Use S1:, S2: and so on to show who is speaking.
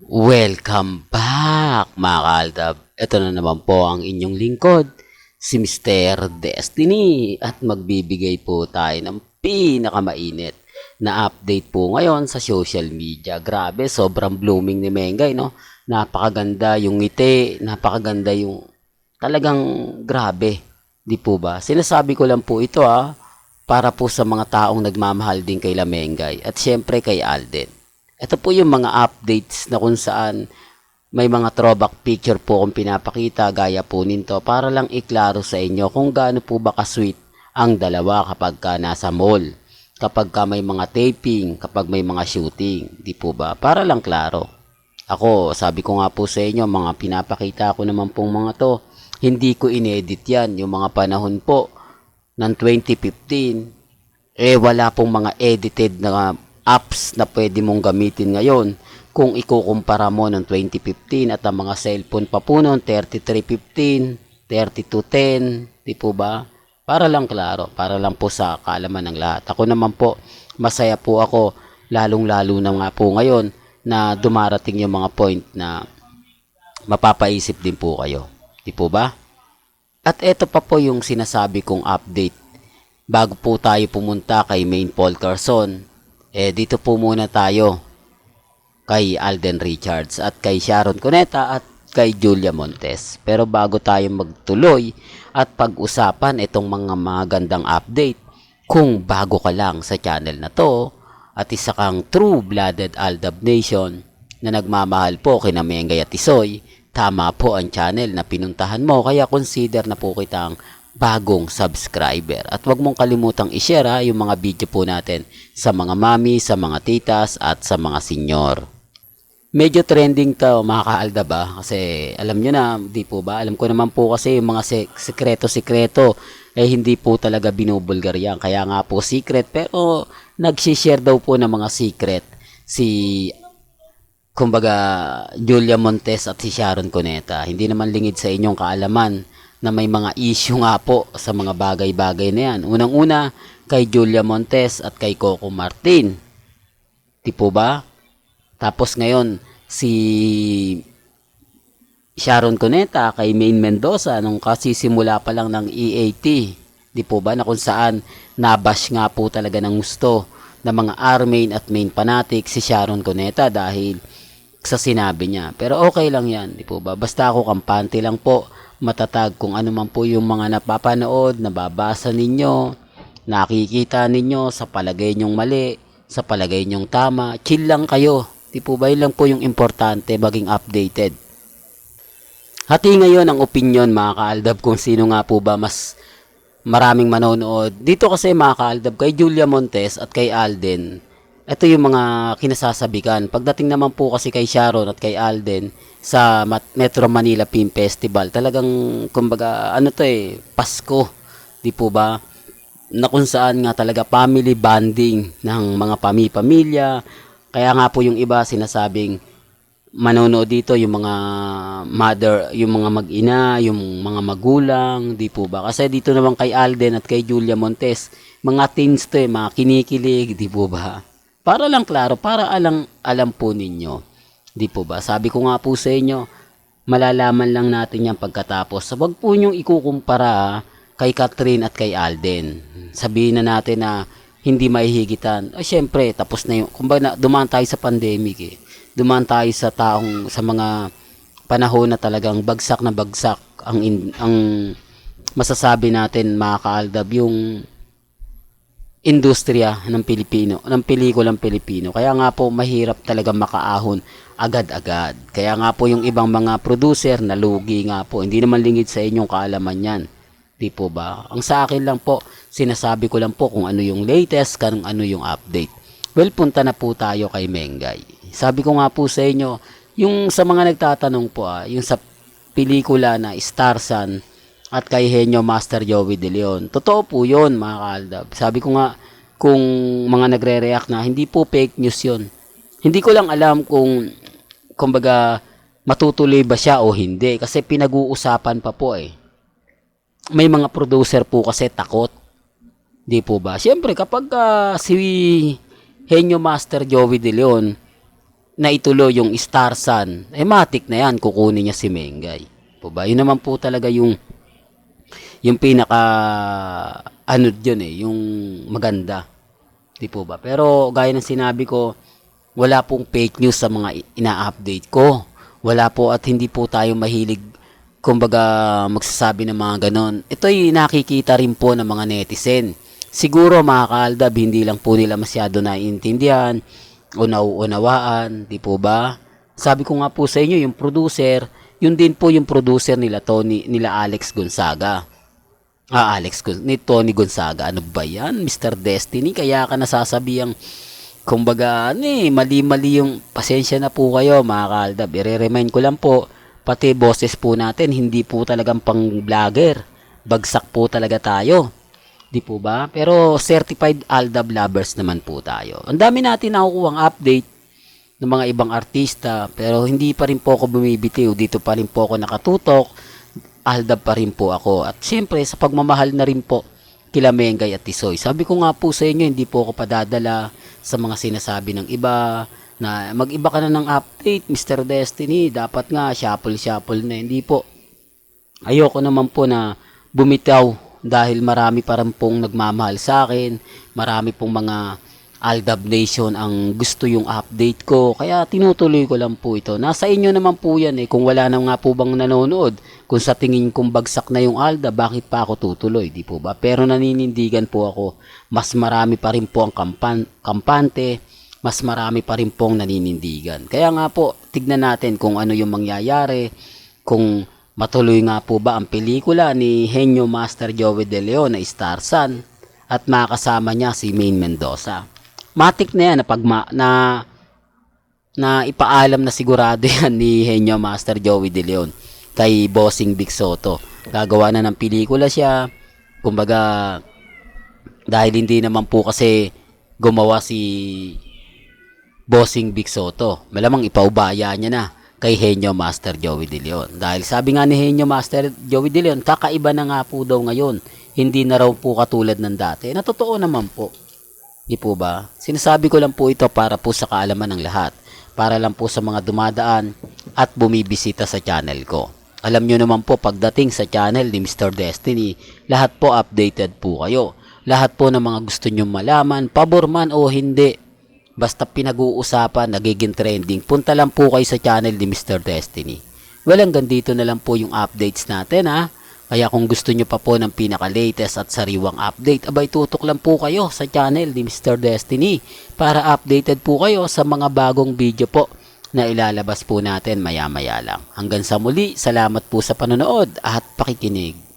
S1: Welcome back mga kaaldab. Ito na naman po ang inyong lingkod, si Mr. Destiny at magbibigay po tayo ng pinakamainit na update po ngayon sa social media. Grabe, sobrang blooming ni Mengay, no? Napakaganda yung ngiti, napakaganda yung talagang grabe. Di po ba? Sinasabi ko lang po ito para po sa mga taong nagmamahal din kay Lamengay at syempre kay Alden. Ito po yung mga updates na kung saan may mga throwback picture po kung pinapakita gaya po nito para lang iklaro sa inyo kung gaano po ba ka-sweet ang dalawa kapag ka nasa mall, kapag ka may mga taping, kapag may mga shooting, di po ba? Para lang klaro. Ako, sabi ko nga po sa inyo, mga pinapakita ko naman pong mga to, hindi ko inedit yan. Yung mga panahon po ng 2015, wala pong mga edited na apps na pwede mong gamitin ngayon kung ikukumpara mo ng 2015 at ang mga cellphone pa po noon 3315, 3210, di po ba? Para lang klaro, para lang po sa kaalaman ng lahat. Ako naman po, masaya po ako lalong-lalo na nga po ngayon na dumarating yung mga point na mapapaisip din po kayo. Di po ba? At ito pa po yung sinasabi kong update. Bago po tayo pumunta kay Main Paul Carson, dito po muna tayo kay Alden Richards at kay Sharon Cuneta at kay Julia Montes. Pero bago tayo magtuloy at pag-usapan itong mga magandang update, kung bago ka lang sa channel na to at isa kang true-blooded Aldab Nation na nagmamahal po kina Mengay at Tisoy, tama po ang channel na pinuntahan mo kaya consider na po kitang bagong subscriber. At wag mong kalimutang i-share yung mga video po natin sa mga mami, sa mga titas at sa mga senyor. Medyo trending to mga kaalda ba? Kasi alam nyo na, di po ba? Alam ko naman po kasi yung mga sekreto-sekreto hindi po talaga binubulgar yan. Kaya nga po secret pero nagsishare daw po ng mga secret si kumbaga Julia Montes at si Sharon Cuneta. Hindi naman lingid sa inyong kaalaman na may mga issue nga po sa mga bagay-bagay na yan. Unang-una kay Julia Montes at kay Coco Martin. Di po ba? Tapos ngayon si Sharon Cuneta kay Main Mendoza nung kasisimula pa lang ng EAT. Di po ba? Na kung saan nabash nga po talaga ng gusto ng mga R-Main at Main fanatic si Sharon Cuneta dahil sa sinabi niya. Pero okay lang yan, di po ba? Basta ako kampante lang po, matatag kung ano man po yung mga napapanood, nababasa ninyo, nakikita ninyo sa palagay nyong mali, sa palagay nyong tama, chill lang kayo. Di po ba? Yun lang po yung importante, maging updated. Hati ngayon ang opinion mga kaaldab kung sino nga po ba mas maraming manonood. Dito kasi mga kaaldab kay Julia Montes at kay Alden, ito yung mga kinasasabikan. Pagdating naman po kasi kay Sharon at kay Alden sa Metro Manila Film Festival, talagang kumbaga ano to Pasko, di po ba? Na kung saan nga talaga family bonding ng mga pamilya. Kaya nga po yung iba sinasabing manonood dito yung mga mother, yung mga mag-ina, yung mga magulang, di po ba? Kasi dito naman kay Alden at kay Julia Montes, mga teens to mga kinikilig, di po ba? Para lang klaro, para alam po ninyo. Di po ba? Sabi ko nga po sa inyo, malalaman lang natin yan pagkatapos. Huwag po nyong ikukumpara kay Catherine at kay Alden. Sabihin na natin na hindi maihigitan. Syempre, tapos na yung, kumbaga dumaan tayo sa pandemic Dumaan tayo sa mga panahon na talagang bagsak na bagsak ang masasabi natin mga kaaldab yung industriya ng Pilipino, ng pelikulang Pilipino. Kaya nga po mahirap talaga makaahon agad-agad. Kaya nga po yung ibang mga producer nalugi nga po. Hindi naman lingid sa inyong kaalaman yan. Di po ba? Ang sa akin lang po, sinasabi ko lang po kung ano yung latest, kung ano yung update. Well, punta na po tayo kay Mengay. Sabi ko nga po sa inyo, yung sa mga nagtatanong po yung sa pelikula na Starsan, at kay Henyo Master Joey De Leon. Totoo po yun mga kaaldab. Sabi ko nga kung mga nagre-react na hindi po fake news yun. Hindi ko lang alam kung kumbaga matutuloy ba siya o hindi kasi pinag-uusapan pa po May mga producer po kasi takot. Di po ba? Siyempre kapag si Henyo Master Joey De Leon na ituloy yung Star Sun, matik na yan, kukunin niya si Mengay. Po ba? Yun naman po talaga yung pinaka ano yun yung maganda. Di po ba? Pero gaya ng sinabi ko, wala pong fake news sa mga ina-update ko. Wala po at hindi po tayo mahilig kumbaga magsasabi ng mga ganon. Ito'y nakikita rin po ng mga netizen. Siguro mga kaaldab, hindi lang po nila masyado naiintindihan o nauunawaan, di po ba? Sabi ko nga po sa inyo, yung producer, yun din po yung producer nila nila Alex Gonzaga. Ni Tony Gonzaga. Ano ba yan? Mr. Destiny, kaya ka nasasabihang kumbaga, mali-mali yung pasensya na po kayo mga kaaldab. I-remind ko lang po, pati boses po natin, hindi po talagang pang vlogger. Bagsak po talaga tayo. Di po ba? Pero certified Aldab lovers naman po tayo. Ang dami natin nakukuhang update ng mga ibang artista, pero hindi pa rin po ako bumibitiw. Dito pa rin po ako nakatutok. Aldab pa rin po ako. At siyempre, sa pagmamahal na rin po kila Mengay at Tisoy. Sabi ko nga po sa inyo, hindi po ako padadala sa mga sinasabi ng iba na mag-iba ka na ng update, Mr. Destiny. Dapat nga, shuffle na. Hindi po. Ayoko naman po na bumitaw dahil marami pa rin pong nagmamahal sa akin. Marami pong mga Aldab Nation ang gusto yung update ko. Kaya tinutuloy ko lang po ito. Nasa inyo naman po yan kung wala na nga po bang nanonood. Kung sa tingin kong bagsak na yung Aldab, bakit pa ako tutuloy? Di po ba? Pero naninindigan po ako. Mas marami pa rin po ang kampante. Mas marami pa rin pong naninindigan. Kaya nga po, tignan natin kung ano yung mangyayari. Kung matuloy nga po ba ang pelikula ni Henyo Master Joey De Leon na Star Sun at makasama niya si Maine Mendoza. Matik na yan na ipaalam na sigurado yan ni Henyo Master Joey De Leon kay Bossing Big Soto. Gagawa na ng pelikula siya. Kumbaga, dahil hindi naman po kasi gumawa si Bossing Big Soto, malamang ipaubaya niya na kay Henyo Master Joey De Leon. Dahil sabi nga ni Henyo Master Joey De Leon, kakaiba na nga po daw ngayon. Hindi na raw po katulad ng dati. Na totoo naman po. Di po ba? Sinasabi ko lang po ito para po sa kaalaman ng lahat. Para lang po sa mga dumadaan at bumibisita sa channel ko. Alam nyo naman po, pagdating sa channel ni Mr. Destiny, lahat po updated po kayo. Lahat po ng mga gusto nyo malaman, pabor man o hindi. Basta pinag-uusapan, nagiging trending. Punta lang po kayo sa channel ni Mr. Destiny. Well, hanggang dito na lang po yung updates natin Kaya kung gusto nyo pa po ng pinaka-latest at sariwang update, abay tutok lang po kayo sa channel ni Mr. Destiny para updated po kayo sa mga bagong video po na ilalabas po natin maya-maya lang. Hanggang sa muli, salamat po sa panonood at pakikinig.